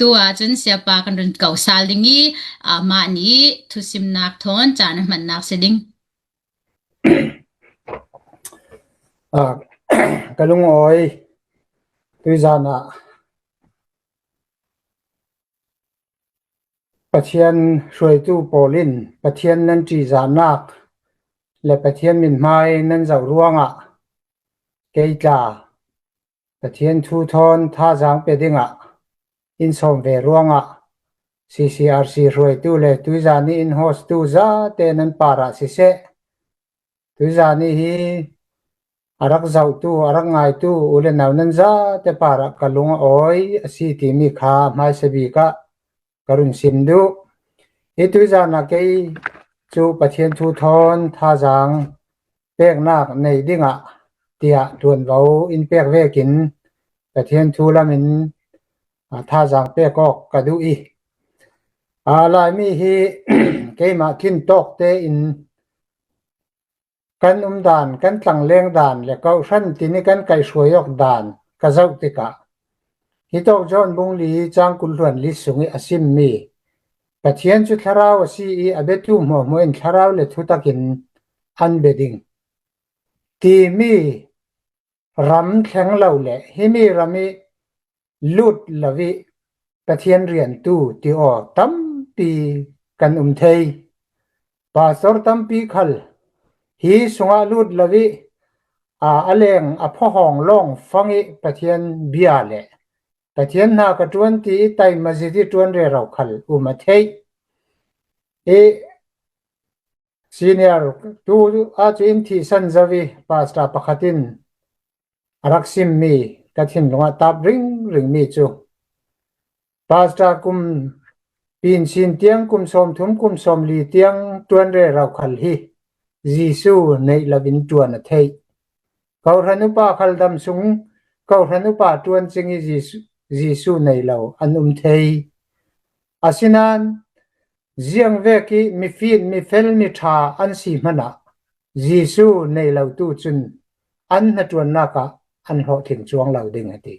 ตัวจนเสียปากันรุนเก่าซาลดิงีมานี้ทุสิมนักทอนจานมันนักเสดิงกะลุงอ้อยตุยจานะปะเทียนช่วยตู้โปลินปะเทียนนั้นจีจานักและปะเทียนมินไม้นั้นเจ้าร่วงเกยจาปะเทียนทูทอนท่าจางเปดิงอินสมเวร่วงCCRC ช่วยตู้และตุยจานี่อินโฮสตู้ซาเตนันปาระสิเสตุยจานี่ฮีอารักเจ้าตู้อารักไงตู้อุเลนาวนันซาเตปาระกะลุงอ้อยสีติมีคาไม้สบีกะกรุณสิมดูตุยจานะเกยจูปะเทียนทูทอนท่าจางเปกนักในดิงเตียดวนเว้าอินเปกเวกินปะเทียนทูละมินท่าจางเปกอกกะดูอีลายมีฮีเกยมาคินตอกเตอินกันด่านกันตั้งเลี้ยงด่านและก็ชั้นที่นี่กันไก่ช่วยยกด่านกะเจ้าติกะฮิตอกจอนบุงลีจางกุลหวนลิสุงอสิมมีปะเทียนจุดคาราวซีอเบตุหมอมวยคาราวเลทุตะกินอันเบดิงที่มีรำแข็งเหล่าแหละฮิมีรำมีลุดละวิปะเทียนเรียนตู้ที่ออกตั้มปีกันเทยปาสอร์ตั้มปีขัลฮีสงาลุดละวิอเลงพ่อห้องล่องฟังปะเทียนเบียเลปะเทียนนากระจวนที่ไตมัสยิดจวนเรเราขัลมาเทยซีเนียร์ตูอาจินที่สันจวีปาสตาปะขัดินรักซิมมีกะทินลงตับริงมีจูปาสตากุมปีนสินเตียงกุมสมทุมกุมสมลีเตียงจวนเรเราขัลฮีจีซูในละบินจวนเทยเขาทันุปาขัลดำสุงเขาทันุปาจวนจิงจีซูในเราอันเทยอาศินันเจียงเวกีมีฟีนมีเฟลมีทาอันสีมันจีซูในเราตู้จุนอันนจวนนักอันหอถึงจวงเราดึงตี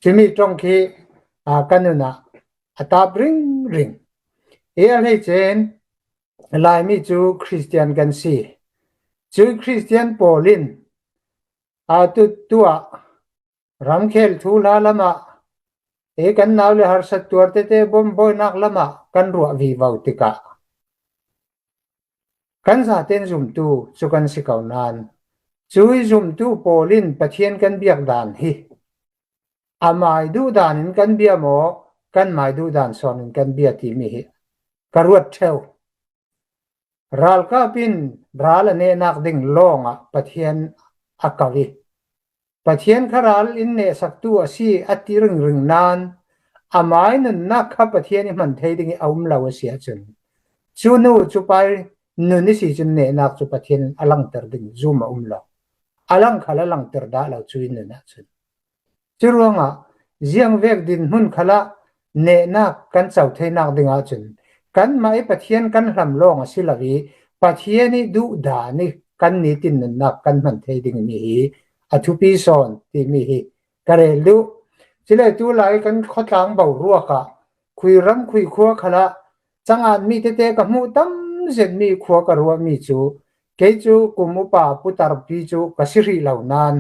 จะมีตรงที่กันนุนะตาบริงอะไรเจนลายมีจูคริสเตียนกันสิจูคริสเตียนโปลินตัวรำเคลทูลาลมากันนาวเลหาสัตตัวเตบอมบอยนักลมากันรัววีวาวติกะกันสาเตนซุมตูสุกันสิกาวนานจุยซุมตูโปลินปะเทียนกันเบียกดานฮีหมายดูดานินกันเบียหมอกันหมายดูดานสอนินกันเบียทีมีฮีกรวดเชวรัลกาปินรัลเนนักดิ่งลงปะเทียนอักวิปะเทียนคารัลอินเนสักตัวสีอัติรึงนานหมายนั้นนักขับปะเทียนมันเทดิ่งเอามลาวเสียจนจูนูจูไปนุนิสิจนเนนักจูปะเทียนอลังเตอร์ดิ่งจูมาลาวอลังขลาลังเตอร์ดาลาวจูอินนะจนจูรวงเจียงเวกดินหุ่นขลาเนนักกันเจ้าเทนักดิ่งจนกันมาปะเทียนกันลำลองสิลาวีปะเทียนนี่ดูดานี่กันนิตินนักกันมันเทดิ่งมีทุปีซอนที่มีกระเรลูสิเลตูไลกันขตังเบารัวกะคุยรำคุยขัวขละจังอันมีเตกับมูตั้มเจ็ดมีขัวกระรัวมีจูเกจูกุมุปาปุตารปีจูกสิริเหล่านาน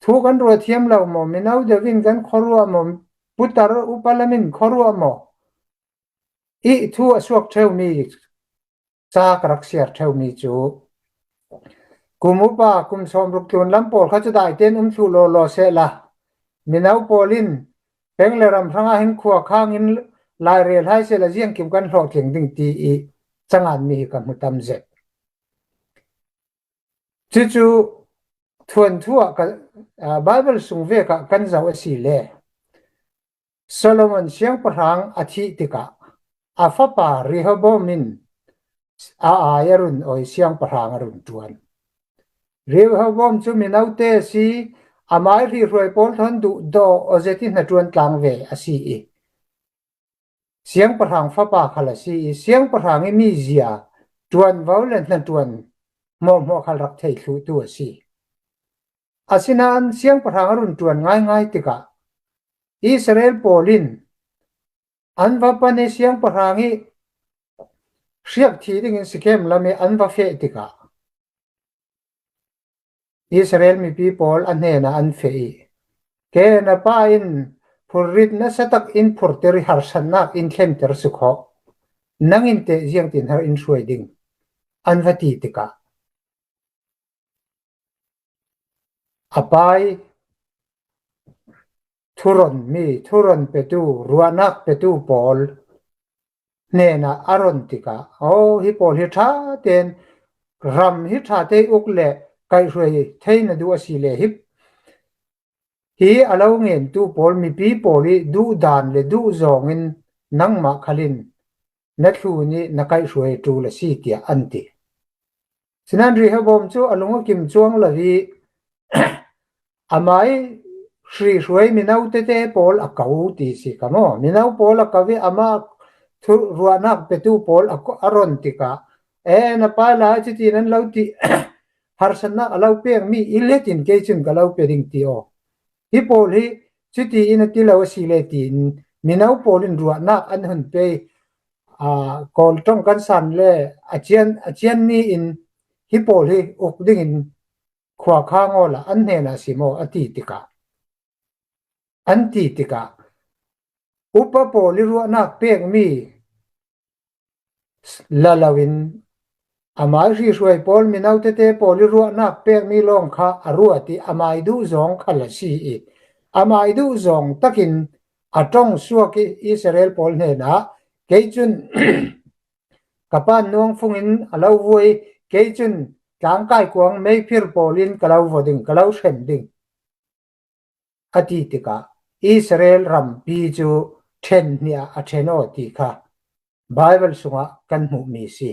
ทุกันรัวเทียมเหล่าหมอมินาวเดวินกันขรัวหมอปุตารอุปลมินขรัวหมอทัวสวกเทวมีจากรักเสียเทวมีจูกุมุปากุมสมรุกตุนลำโพเขาจะได้เต้นชูโลเซละมินาวโปลินเป็นเลรำทั้งหินขัวข้างหินลายเรียลให้เซลเจียงกิมกันหลอกเข่งดิ่งตีจังอันมีกับมุตมเจจู่ทวนทั่วกับไบเบิลสุงเวกกันจะว่าสิเลโซโลมอนเสียงพรังอาทิติกะฟ้าป่าริฮบอมินอายรุนโอยเสียงพรังอรุนจวนเรียกว่าผมจะมีนาเตสีหมายที่รวยพอลทันดูดอเจตินจวนกลางเวอสีเสียงประหังฟ้าป่าขลัสีเสียงประหังมีเสียจวนวอลเลนจวนมอขลักเทสุตัวสีอาศินันเสียงประหังรุนจวนง่ายติกะ อิสราเอลโปลินอันว่าปานเสียงปรางอีเสียบทีดิ่งสิเข้มละเมอันว่าเฟติกาอิสราเอลมีปีโปลอันเนนะอันเฟอีเกนะป้าอินพูริดนะสตักอินพูร์เตริฮาร์สันนักอินเข้มเตอร์สุขะนังอินเตเจียงตินฮาร์อินช่วยดิ่งอันว่าตีติกาอปายทุรนมีทุรนเปตูรัวนักเปตูโปลเนนะอารอนติกาโอ้ฮิโปลฮิทาเตนรัมฮิทาเตอุกเลไกช่วยเทนดูอสิเลฮิปฮีอลาวเงินตูโปลมีปีโปลีดูดานเลดูจองอินนังมาคลินนัทลูนี่นักไกช่วยตูเลสีเตียอันติฉะนั้นรีฮบอมจูอลงกิมจวงละวีอามายश्रीช่วยมินาวเตเตโปลอากาวตีสิกะโมมินาวโปลอากาวิอามาทุรัวนักเปตูโปลอารอนติกานะปาลาจิตินันลาวติฮาร์สันนักลาวเปียงมีอิเลตินเกจินกะลาวเปียงติโอฮิโปลฮิจิติอินติลาวสิเลตินมินาวโปลินรัวนักอันหันเปกอลต้องกันสันเลอาเจียนนี่อินฮิโปลฮิอุกดิ่งอินขวาข้างอละอันเนนะสิโมอติติกาอันติติกาอุปโปลิรัวนักเปียงมีลาลาวินอามายรีช่วยโปลมินาวเตเตโปลิรัวนักเปียงมีลองคาอรัวติอามายดูจองขลสีอีอามายดูจองตักินอาจงสัวกิอิสราเอลโปลเนนะเกจุนกับปานนวงฟุงอินอลาววยเกจุนจางกายกวางไม่พิรโปลินกลาววดิงกลาวเชมดิงอติติกาอิสราเอลรัมปีจูเทนเนียอเทโนติกาไบเบิลสุงะกันหูมีสี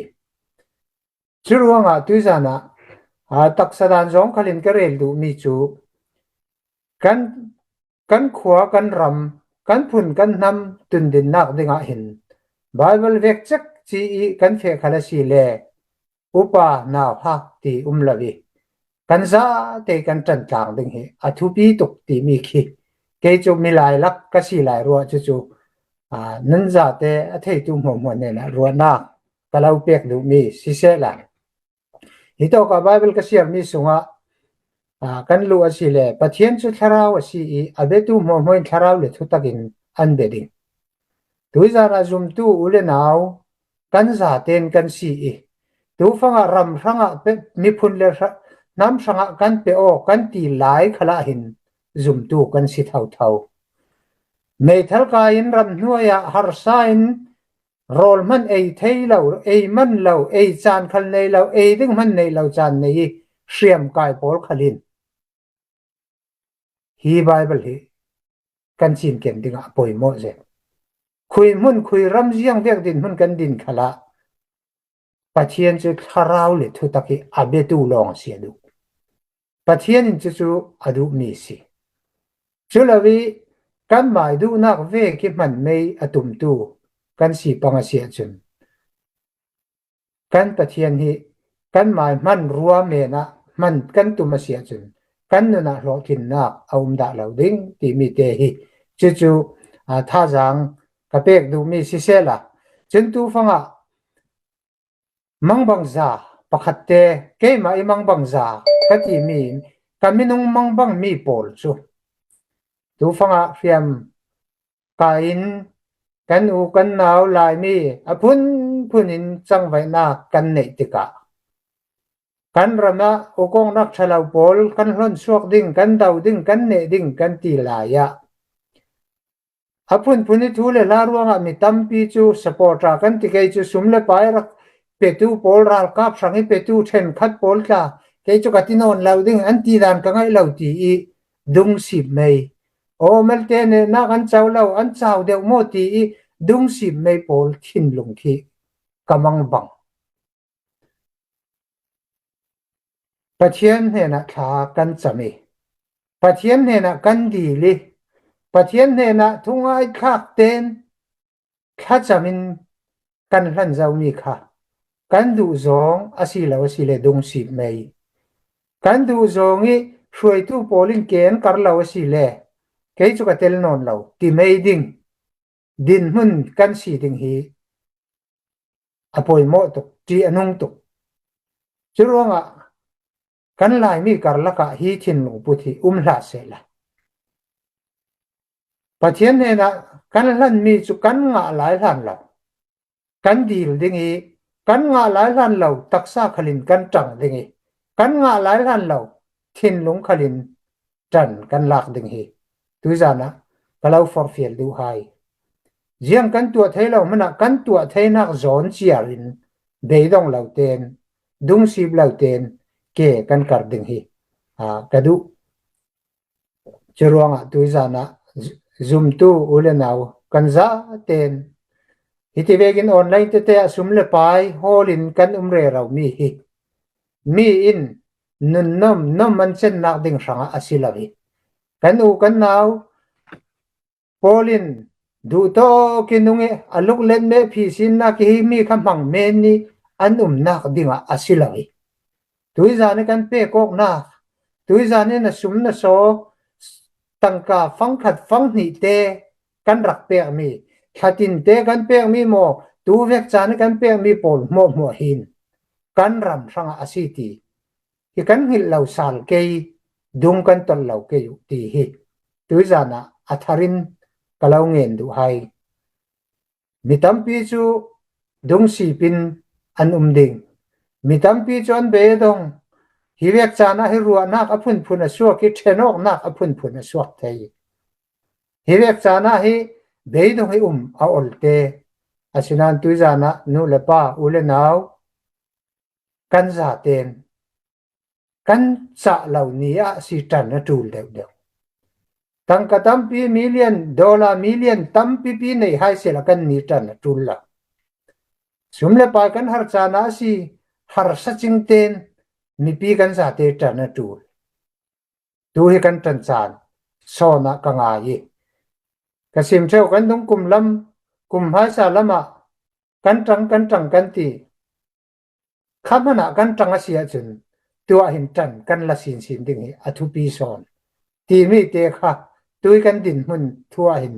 จุรวงะตุจานะตักสดานจงคลินกเรลดูมีจูกันขวากันรัมกันพุนกันนำตุนดินนักดิงะหินไบเบิลเวกจักจีกันเฟคาลสีเลอุปานาฮักตีลวีกันซาเตกันจันจางดิงเฮอทุปีตุกตีมีขีเกจูมีลายลักกสีลายรัวจูนันซาเตอเทตุมหัวเนี่ยนะรัวนักกะลาวเปียกดูมีสิเซลันฮิโตกับไบเบิลกษีมีสุงะกันลูอสิเลปะเทียนสุทราวสีอเบตุมหัวทราวเลทุตกินอันเบดิงตุจาราจุมตูอุเลนาวกันซาเตนกันสีตูฟังรำฟังมีพุนเลน้ำสังกันเปโอกันตีหลายขลาหินจุมตูกันสิเท่าเมทัลกายินรำนัวยาฮาร์ซาอินโรลมันเอเทยเลามันเลาจานขันในเลาดึงมันในเลาจานในเสียมกายโพลขลินฮีไบเบิลฮีกันชินเก่งดิงะป่วยโมเซคุยรำเสียงเวียกดินมันกันดินขลาปะเทียนจะทาราวเลยทุตกิอาเบตูลองเสียดูปะเทียนจะอดูมีสิจุลวีกันหมายดูนักเวกิมันไม่อตุมตูกันสีปังเสียจุนกันปะเทียนฮีกันหมายมันรัวเมนะมันกันตุมเสียจุนกันนนะรอกินนักเอาดาเหล่าดิ้งตีมีเตฮีจูท่าจังกะเปกดูมีสิเซละจนตูฟังมังบังซาปะขัดเตเกมามังบังซากะติมีกะมินุงมังบังมีโปลจูตูฟังเฟียมกาอินกันอูกันนาวลายมีอพุนินจังไว้นากันเนติกะกันรำนะอุกงนักชลาวโปลกันหล่นสวกดิ่งกันดาวดิ่งกันเนดิ่งกันตีลายะอพุนิทูเลลารวงมีตัมปีจูสปอร์ตรากันติเกจูสุมเลปายรักเปตูโปลราลกาบสังให้เปตูเทนคัดโปลจ้าเกจูกัตินอนลาวดิ่งอันตีดานกังไงลาวตีดุงสิบเมย์โอเมลเตเนนักอันเจ้าลาวอันเจ้าเดียวโมตีดุงสิบเมย์โปลทิ้งลงที่กำมังบังปะเทียนเนนะทากันจะมีปะเทียนเนนะกันดีลิปะเทียนเนนะทุ่งไอคักเตนข้าจะมินกันหลันเจ้ามีค่ะกันดูจงอาศิลาวศิเลดุงสิบเมย์กันดูจงช่วยตู้โปลินเกนการลาวศิเล ke chu ka tel non lo ti mei ding din hun kan si ding hi apoi mo to ti anung to churonga kan lai mi karlaka hi thin lu puthi hla se la pathian ne na kan lan mi chu kan nga lai lan lo kan dil ding hi kan nga lai lan lo taksa khalin kan tang ding hi kan nga lai lan lo thin lung khalin tan kan lak ding hi tu jana kalau for fiel du hai jiang kan tua thailo mana kan tua thainak zon chiarin beidong lo ten dung sip lo ten ke kan kar ding hi kadu churonga tu jana zoom tu ulenaw kan za ten hitivegin online te asumle pai holin kan umre raw mi hi mi in nun nom man chen nak ding sanga asilawi kan u kan naw polin du to kinunge aluk len me phi sin na ki mi khamang men ni an nak dinga asilawi tuizane kan pe kok na tuizane na sumna so tangka fangkhat fangni te kan rak pe mi khatin te kan pe mi mo tu vek chan kan pe mi pol mo hin kan ram sanga asiti ki kan hil lau sal ke dung kan tol lau ke yu ti hi tuizana atharin kalau ngen du hai mitampi chu dung si pin an ding mitampi chon be dong hi vek chana hi ruwa nak aphun phun a suak ki thenok nak aphun phun a suak thei hi vek chana hi be dong hi a olte asinan tuizana nu lepa ule naw kan za ten kan sa lau ni a si tan na tul de tangka tampi million dollar million tampi pi nei hai sela kan ni tan na tul la sumle pa kan har chana si har sa ching ten mi pi kan sa te tan na tul tu hi kan tan chan so na ka nga yi kasim cheu kan dong kum hai sa lama kan tang kan ti khamana kan tang asia chun tua hin tan kan la sin ding hi athu pi son ti mi te kha tui kan din hun thua hin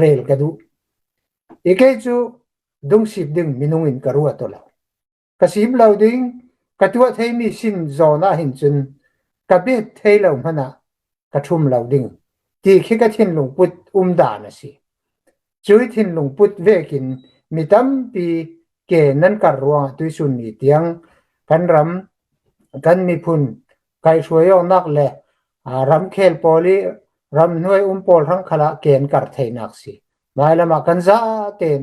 rel kadu ike chu dung sip ding minungin karua to la kasim lo ding katua thei mi sin zona hin chun ka be thei lo mana ka thum lo ding ti khi ka thin lung put da na si chui thin lung put vekin mitam pi ke nan kar ruwa tui sun ni tiang kan ram kan mi phun kai shwayo nak le ram khel poli ram noi pol hang khala ken kar thei nak si mai lama kan za ten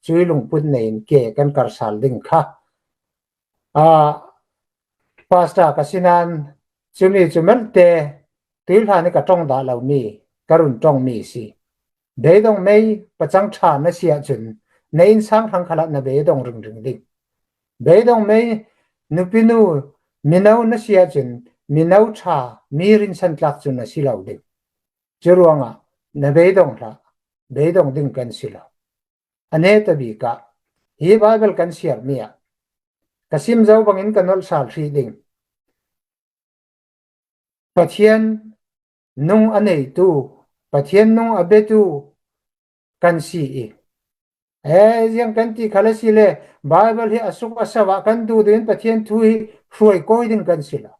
chui lung put nein ke kan kar sal ding kha pasta kasinan chumi chumelte til hani ka tong da lo mi karun tong mi si beidong mei pachang tha na sia chun nein sang hang khala na beidong ring ding beidong mei nupinu minau na sia chun minau tha mirin san tlak chun na silau ding churuanga na beidong ding kan sila ane tabi ka hi bible kan siar mia kasim zau bangin kanol sal thri ding pathian nung anei tu pathian nung abetu kan si yang kan ti khala sile bible hi asuk asawa kan du din pathian thui hruai koi ding kan sila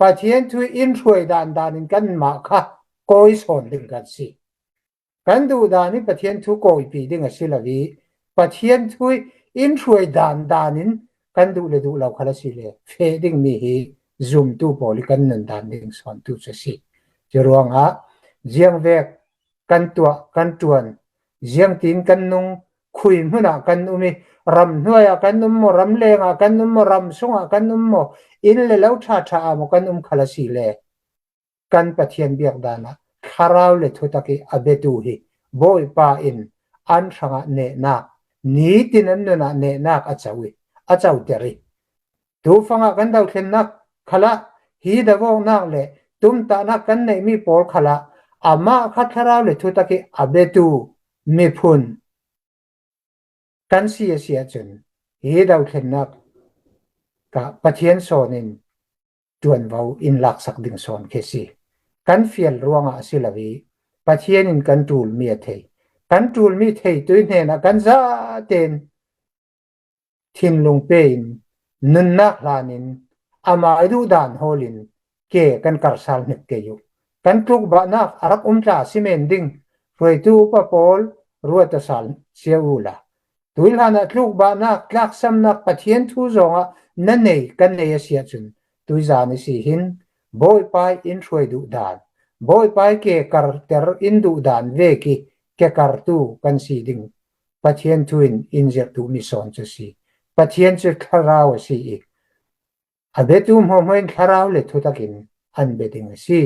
pathian thui in hruai dan in kan ma kha koi son ding kan si kan du dani pathian thu koi pi ding asila wi pathian thui in hruai dan in kan du le du lau khala sile fe ding mi hi zoom tu poli kan nan dan ding son tu se si jeruanga jiang vek kan tua kan tuan jiang tin kan nung khui huna kan umi ram hnuaya kan mo ram lenga kan mo ram sunga kan mo in le lau tha mo kan khala si le kan pathian biak dana kharau le thutaki abetu hi boy pa in an thanga ne na ni tin an na ne na achau teri tu fanga kan dau thlen nak khala hi da wo nak le tum ta na kan nei mi pol khala ama khatharau le thutaki abetu mi phun kan sia chun hi dau thlen nak ka pathian sonin tuan vau in lak sak ding son khesi kan fiel ruanga asilawi ปะเทียนอินกันตูลเมียเทกันตูลมีเทตุยเนนะกันซาเตนทินลงเปนนันนักลานินอามาดูดานโฮลินเกกันกัรซาลเนกเกยุกันทุกบานักอารักจาซิเมนดิงรวยตูปะปอลรัวตะซาลเซียอูลาตุลหานักลูกบานักลักซัมนักปะเทียนทูซองะนั่นเนกันเนยเสียจุนตุยจานิสิหินบอยไปอินรวยดูดานบอยไปเกกัรเตอร์อินดูดานเวกิเกกัรตูกันสีดิงปะเทียนทูอินอินเจตูมิซอนจะสีปะเทียนจะคาราวสีอีกอเบตุมโฮมเอนคาราวเลทุตะกินอันเบดิงสี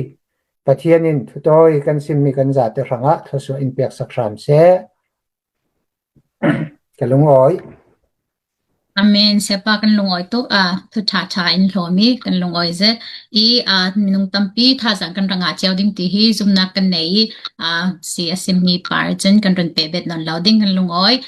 ปะเทียนินทุตอยกันซิมมีกันจาเตรังะทศอินเปียกสักรามเสกะลุงอ้อย Amen. Sepa kan lungoy to to cha in lomi kan lungoy ze minung tampi tha sang kan ranga cheu ding ti hi zumna kan nei si asim ni parjen kan ron pebet non loading kan lungoy